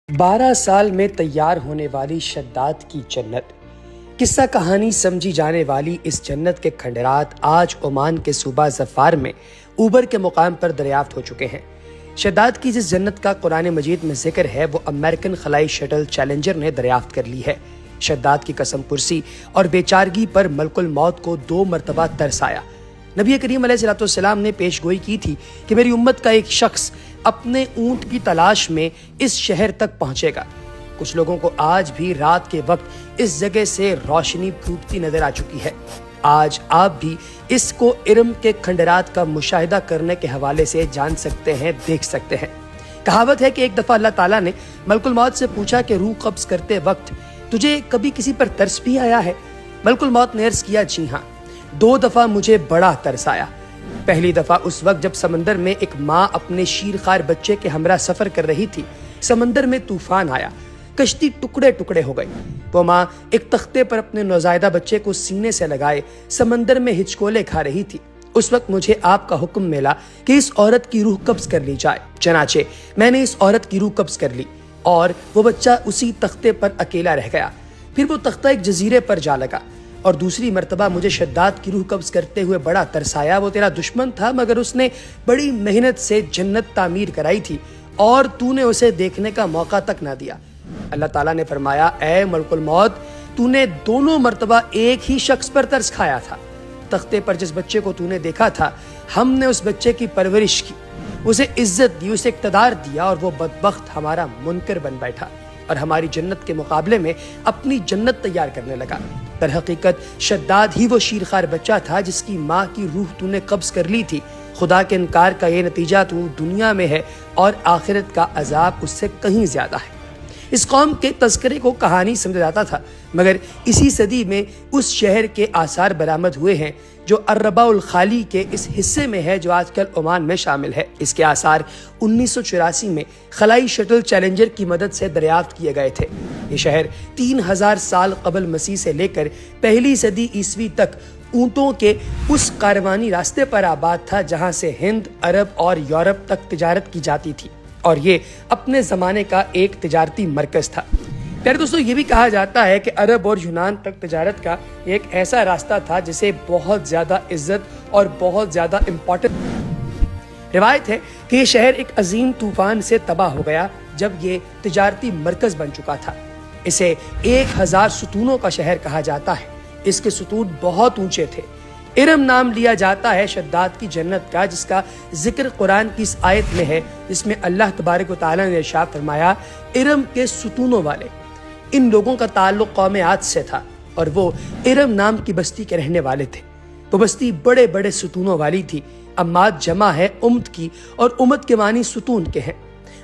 12 سال میں تیار ہونے والی شداد کی جنت۔ قصہ کہانی سمجھی جانے والی اس جنت کے کھنڈرات آج عمان کے صوبہ ظفار میں اوبر کے مقام پر دریافت ہو چکے ہیں۔ شداد کی جس جنت کا قرآن مجید میں ذکر ہے وہ امریکن خلائی شٹل چیلنجر نے دریافت کر لی ہے۔ شداد کی قسم پرسی اور بیچارگی پر ملک الموت کو 2 مرتبہ ترس آیا۔ نبی کریم علیہ السلام نے پیش گوئی کی تھی کہ میری امت کا ایک شخص اپنے اونٹ کی تلاش میں اس شہر تک پہنچے گا۔ کچھ لوگوں کو آج بھی رات کے وقت اس جگہ سے روشنی پھوٹتی نظر آ چکی ہے۔ آج آپ بھی اس کو ارم کے کھنڈرات کا مشاہدہ کرنے کے حوالے سے جان سکتے ہیں، دیکھ سکتے ہیں۔ کہاوت ہے کہ ایک دفعہ اللہ تعالیٰ نے ملک الموت سے پوچھا کہ روح قبض کرتے وقت تجھے کبھی کسی پر ترس بھی آیا ہے؟ ملک الموت نے عرض کیا جی ہاں، 2 دفعہ مجھے بڑا ترس آیا۔ پہلی دفعہ اس وقت جب سمندر میں ایک ماں اپنے شیرخوار بچے کے ہمراہ سفر کر رہی تھی۔ سمندر میں طوفان آیا، کشتی ٹکڑے ٹکڑے ہو گئی۔ وہ ماں ایک تختے پر اپنے نوزائیدہ بچے کو سینے سے لگائے سمندر میں ہچکولے کھا رہی تھی۔ اس وقت مجھے آپ کا حکم ملا کہ اس عورت کی روح قبض کر لی جائے۔ چنانچہ میں نے اس عورت کی روح قبض کر لی اور وہ بچہ اسی تختے پر اکیلا رہ گیا۔ پھر وہ تختہ ایک جزیرے پر جا لگا اور دوسری مرتبہ مجھے شداد کی روح قبض کرتے ہوئے بڑا ترس آیا۔ وہ تیرا دشمن تھا مگر اس نے بڑی محنت سے جنت تعمیر کرائی تھی اور تو نے اسے دیکھنے کا موقع تک نہ دیا۔ اللہ تعالیٰ نے فرمایا، اے ملک الموت، تو نے دونوں مرتبہ ایک ہی شخص پر ترس کھایا تھا۔ تختے پر جس بچے کو تو نے دیکھا تھا، ہم نے اس بچے کی پرورش کی، اسے عزت دی، اسے اقتدار دیا اور وہ بدبخت ہمارا منکر بن بیٹھا اور ہماری جنت کے مقابلے میں اپنی جنت تیار کرنے لگا۔ در حقیقت شداد ہی وہ شیرخوار بچہ تھا جس کی ماں کی روح تو نے قبض کر لی تھی۔ خدا کے انکار کا یہ نتیجہ تو دنیا میں ہے اور آخرت کا عذاب اس سے کہیں زیادہ ہے۔ اس قوم کے تذکرے کو کہانی سمجھا جاتا تھا، مگر اسی صدی میں اس شہر کے آثار برآمد ہوئے ہیں جو الرباء الخالی کے اس حصے میں ہے جو آج کل عمان میں شامل ہے۔ اس کے آثار 1984 میں خلائی شٹل چیلنجر کی مدد سے دریافت کیے گئے تھے۔ یہ شہر 3000 سال قبل مسیح سے لے کر پہلی صدی عیسوی تک اونٹوں کے اس کاروانی راستے پر آباد تھا جہاں سے ہند، عرب اور یورپ تک تجارت کی جاتی تھی، اور یہ اپنے زمانے کا ایک تجارتی مرکز تھا۔ پیارے دوستو، یہ بھی کہا جاتا ہے کہ عرب اور یونان تک تجارت کا ایک ایسا راستہ تھا جسے بہت زیادہ عزت اور بہت زیادہ امپورٹنٹ۔ روایت ہے کہ یہ شہر ایک عظیم طوفان سے تباہ ہو گیا جب یہ تجارتی مرکز بن چکا تھا۔ اسے 1000 ستونوں کا شہر کہا جاتا ہے۔ اس کے ستون بہت اونچے تھے۔ ارم نام لیا جاتا ہے شداد کی جنت کا، جس کا ذکر قرآن کی اس آیت میں ہے جس میں اللہ تبارک و تعالیٰ نے ارشاد فرمایا، ارم کے ستونوں والے۔ ان لوگوں کا تعلق قوم عاد سے تھا اور وہ ارم نام کی بستی کے رہنے والے تھے۔ وہ بستی بڑے بڑے ستونوں والی تھی۔ اماد جمع ہے امت کی اور امت کے معنی ستون کے ہیں۔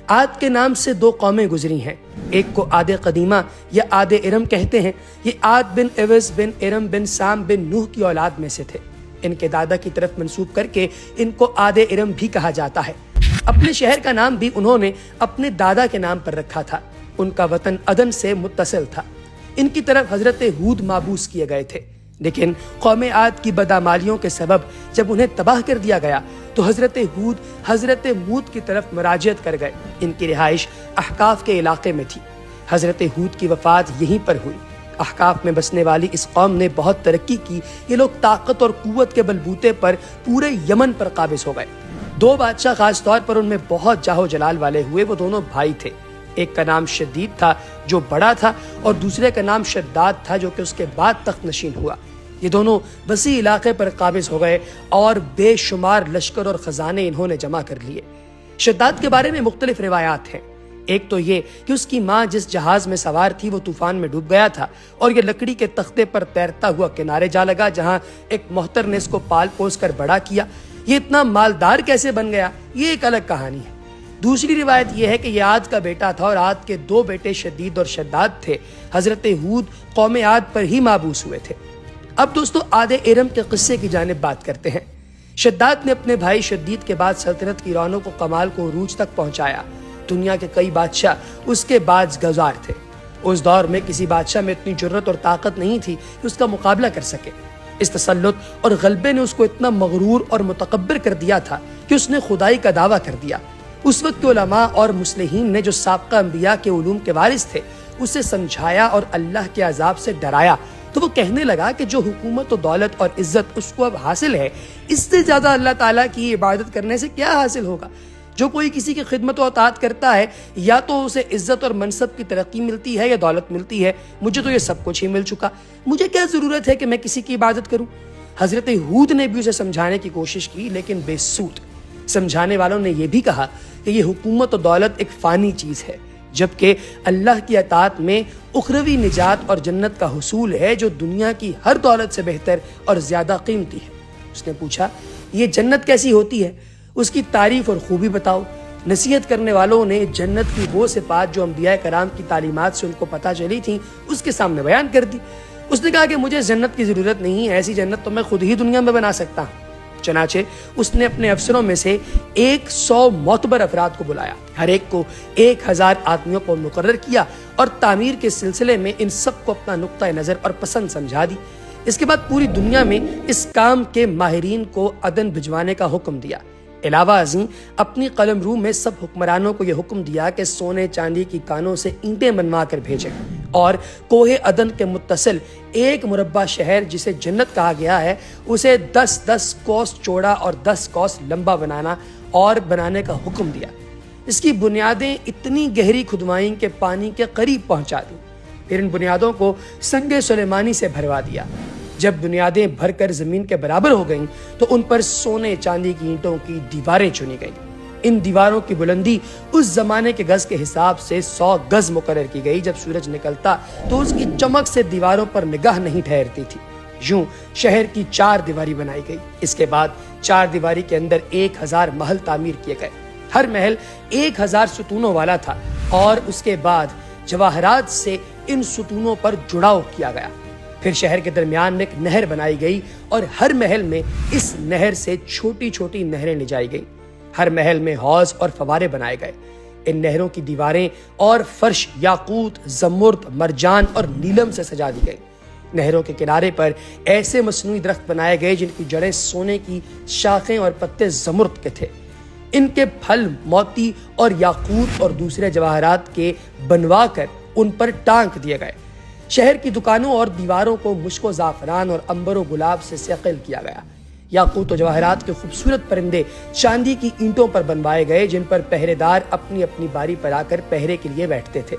عاد کے نام سے 2 قومیں گزری ہیں، ایک کو عاد قدیمہ یا عاد ارم کہتے ہیں۔ یہ عاد بن اویس بن ارم بن سام بن نوح کی اولاد میں سے تھے۔ ان کے دادا کی طرف منسوب کر کے ان کو عاد ارم بھی کہا جاتا ہے۔ اپنے شہر کا نام بھی انہوں نے اپنے دادا کے نام پر رکھا تھا۔ ان کا وطن عدن سے متصل تھا۔ ان کی طرف حضرت ہود مابعوث کیے گئے تھے، لیکن قوم عاد کی بدعمالیوں کے سبب جب انہیں تباہ کر دیا گیا تو حضرت ہود حضرت مود کی طرف مراجعت کر گئے۔ ان کی رہائش احقاف کے علاقے میں تھی۔ حضرت ہود کی وفات یہیں پر ہوئی۔ احقاف میں بسنے والی اس قوم نے بہت ترقی کی۔ یہ لوگ طاقت اور قوت کے بلبوتے پر پورے یمن پر قابض ہو گئے۔ 2 بادشاہ خاص طور پر ان میں بہت جاہ و جلال والے ہوئے۔ وہ دونوں بھائی تھے۔ ایک کا نام شدید تھا جو بڑا تھا اور دوسرے کا نام شداد تھا جو کہ اس کے بعد تخت نشین ہوا۔ یہ دونوں وسیع علاقے پر قابض ہو گئے اور بے شمار لشکر اور خزانے انہوں نے جمع کر لیے۔ شداد کے بارے میں مختلف روایات ہیں۔ ایک تو یہ کہ اس کی ماں جس جہاز میں سوار تھی وہ طوفان میں ڈوب گیا تھا اور یہ لکڑی کے تختے پر تیرتا ہوا کنارے جا لگا جہاں ایک محتر نے اس کو پال پوس کر بڑا کیا۔ یہ اتنا مالدار کیسے بن گیا، یہ ایک الگ کہانی ہے۔ دوسری روایت یہ ہے کہ یہ عاد کا بیٹا تھا اور عاد کے 2 بیٹے شدید اور شداد تھے۔ حضرت ہود قوم عاد پر ہی مابعوث ہوئے تھے۔ اب دوستو، عاد ارم کے قصے کی جانب بات کرتے ہیں۔ شداد نے اپنے بھائی شدید کے بعد سلطنت کی رونق و کمال کو عروج تک پہنچایا۔ دنیا کے کئی بادشاہ اس کے باج گزار تھے۔ اس دور میں کسی بادشاہ میں اتنی جرت اور طاقت نہیں تھی کہ اس کا مقابلہ کر سکے۔ اس تسلط اور غلبے نے اس کو اتنا مغرور اور متکبر کر دیا تھا کہ اس نے خدائی کا دعویٰ کر دیا۔ اس وقت کے علماء اور مصلحین نے جو سابقہ انبیاء کے علوم کے وارث تھے اسے سمجھایا اور اللہ کے عذاب سے ڈرایا، تو وہ کہنے لگا کہ جو حکومت و دولت اور عزت اس کو اب حاصل ہے، اس سے زیادہ اللہ تعالیٰ کی عبادت کرنے سے کیا حاصل ہوگا؟ جو کوئی کسی کی خدمت و اطاعت کرتا ہے یا تو اسے عزت اور منصب کی ترقی ملتی ہے یا دولت ملتی ہے، مجھے تو یہ سب کچھ ہی مل چکا، مجھے کیا ضرورت ہے کہ میں کسی کی عبادت کروں؟ حضرت ہود نے بھی اسے سمجھانے کی کوشش کی لیکن بے سود۔ سمجھانے والوں نے یہ بھی کہا کہ یہ حکومت و دولت ایک فانی چیز ہے، جبکہ اللہ کی اطاعت میں اخروی نجات اور جنت کا حصول ہے جو دنیا کی ہر دولت سے بہتر اور زیادہ قیمتی ہے۔ اس نے پوچھا، یہ جنت کیسی ہوتی ہے؟ اس کی تعریف اور خوبی بتاؤ۔ نصیحت کرنے والوں نے جنت کی وہ صفات جو انبیاء کرام کی تعلیمات سے ان کو پتہ چلی تھیں اس کے سامنے بیان کر دی۔ اس نے کہا کہ مجھے جنت کی ضرورت نہیں، ایسی جنت تو میں خود ہی دنیا میں بنا سکتا ہوں۔ چنانچہ اس نے اپنے افسروں میں سے 100 معتبر افراد کو بلایا، ہر ایک کو 1000 آدمیوں کو مقرر کیا اور تعمیر کے سلسلے میں ان سب کو اپنا نقطہ نظر اور پسند سمجھا دی۔ اس کے بعد پوری دنیا میں اس کام کے ماہرین کو عدن بھجوانے کا حکم دیا۔ علاوہ ازیں اپنی قلم رو میں سب حکمرانوں کو یہ حکم دیا کہ سونے چاندی کی کانوں سے اینٹیں بنوا کر بھیجیں اور کوہ عدن کے متصل ایک مربع شہر جسے جنت کہا گیا ہے اسے 10 کوس چوڑا اور 10 کوس لمبا بنانے کا حکم دیا۔ اس کی بنیادیں اتنی گہری کھدوائیں کہ پانی کے قریب پہنچا دیں، پھر ان بنیادوں کو سنگ سلیمانی سے بھروا دیا۔ جب بنیادیں بھر کر زمین کے برابر ہو گئیں تو ان پر سونے چاندی کی اینٹوں کی دیواریں چنی گئیں۔ ان دیواروں کی بلندی اس زمانے کے گز کے حساب سے 100 گز مقرر کی گئی۔ جب سورج نکلتا تو اس کی چمک سے دیواروں پر نگاہ نہیں ٹھہرتی تھی۔ یوں شہر کی 4 دیواری بنائی گئی۔ اس کے بعد 4 دیواری کے اندر 1000 محل تعمیر کیے گئے، ہر محل 1000 ستونوں والا تھا، اور اس کے بعد جواہرات سے ان ستونوں پر جڑاؤ کیا گیا۔ پھر شہر کے درمیان میں ایک نہر بنائی گئی اور ہر محل میں اس نہر سے چھوٹی چھوٹی نہریں لے جائی گئی۔ ہر محل میں حوض اور فوارے بنائے گئے۔ ان نہروں کی دیواریں اور فرش یاقوت، زمرد، مرجان اور نیلم سے سجا دی گئی۔ نہروں کے کنارے پر ایسے مصنوعی درخت بنائے گئے جن کی جڑیں سونے کی، شاخیں اور پتے زمرد کے تھے۔ ان کے پھل موتی اور یاقوت اور دوسرے جواہرات کے بنوا کر ان پر ٹانک دیے گئے۔ شہر کی دکانوں اور دیواروں کو مشک و زعفران اور عنبر و گلاب سے سیقل کیا گیا۔ یاقوت و جواہرات کے خوبصورت پرندے چاندی کی اینٹوں پر بنوائے گئے جن پر پہرے دار اپنی اپنی باری پر آ کر پہرے کے لیے بیٹھتے تھے۔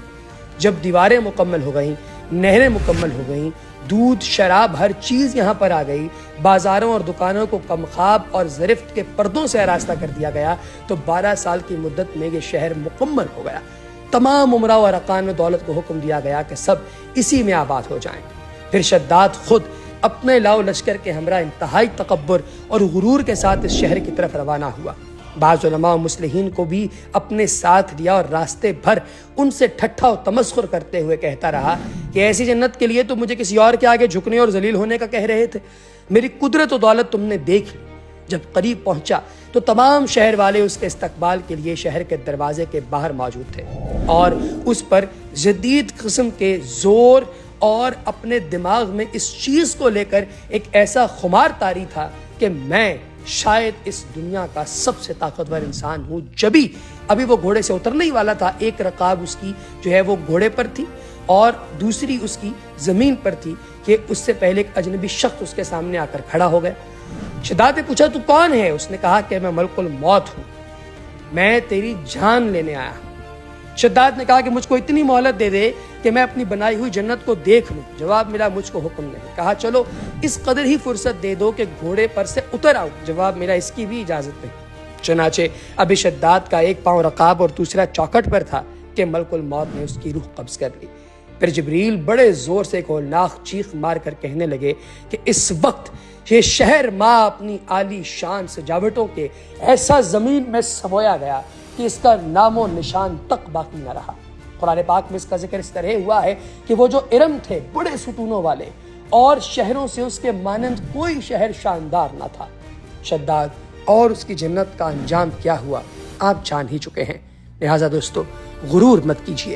جب دیواریں مکمل ہو گئیں، نہریں مکمل ہو گئیں، دودھ، شراب، ہر چیز یہاں پر آ گئی، بازاروں اور دکانوں کو کمخاب اور زرفت کے پردوں سے آراستہ کر دیا گیا، تو 12 سال کی مدت میں یہ شہر مکمل ہو گیا۔ تمام امراء و ارکان دولت کو حکم دیا گیا کہ سب اسی میں آباد ہو جائیں۔ پھر شداد خود اپنے لاؤ لشکر کے ہمراہ انتہائی تکبر اور غرور کے ساتھ اس شہر کی طرف روانہ ہوا۔ بعض علماء و مصلحین کو بھی اپنے ساتھ لیا اور راستے بھر ان سے ٹھٹھا و تمسخر کرتے ہوئے کہتا رہا کہ ایسی جنت کے لیے تو مجھے کسی اور کے آگے جھکنے اور ذلیل ہونے کا کہہ رہے تھے، میری قدرت و دولت تم نے دیکھ لی۔ جب قریب پہنچا تو تمام شہر والے اس کے استقبال کے لیے شہر کے دروازے کے باہر موجود تھے اور اس پر جدید قسم کے زور اور اپنے دماغ میں اس چیز کو لے کر ایک ایسا خمار طاری تھا کہ میں شاید اس دنیا کا سب سے طاقتور انسان ہوں۔ ابھی وہ گھوڑے سے اترنے ہی والا تھا، ایک رکاب اس کی جو ہے وہ گھوڑے پر تھی اور دوسری اس کی زمین پر تھی کہ اس سے پہلے ایک اجنبی شخص اس کے سامنے آ کر کھڑا ہو گیا۔ شداد نے پوچھا تو کون ہے؟ اس نے کہا کہ میں ملک الموت ہوں، میں تیری جان لینے آیا ہوں۔ شداد نے کہا کہ مجھ کو اتنی مہلت دے دے کہ میں اپنی بنائی ہوئی جنت کو دیکھ لوں۔ جواب ملا مجھ کو حکم نہیں۔ کہا چلو اس قدر ہی فرصت دے دو کہ گھوڑے پر سے اتر آؤں۔ جواب ملا اس کی بھی اجازت نہیں۔ چنانچہ ابھی شداد کا ایک پاؤں رکاب اور دوسرا چوکھٹ پر تھا کہ ملک الموت نے اس کی روح قبض کر لی۔ پھر جبریل بڑے زور سے ایک ہولناک چیخ مار کر کہنے لگے کہ اس وقت یہ شہر ماں اپنی عالی شان سجاوٹوں کے ایسا زمین میں سمویا گیا کہ اس کا نام و نشان تک باقی نہ رہا۔ قرآن پاک میں اس کا ذکر اس طرح ہوا ہے کہ وہ جو ارم تھے بڑے ستونوں والے اور شہروں سے اس کے مانند کوئی شہر شاندار نہ تھا۔ شداد اور اس کی جنت کا انجام کیا ہوا آپ جان ہی چکے ہیں، لہٰذا دوستو غرور مت کیجیے۔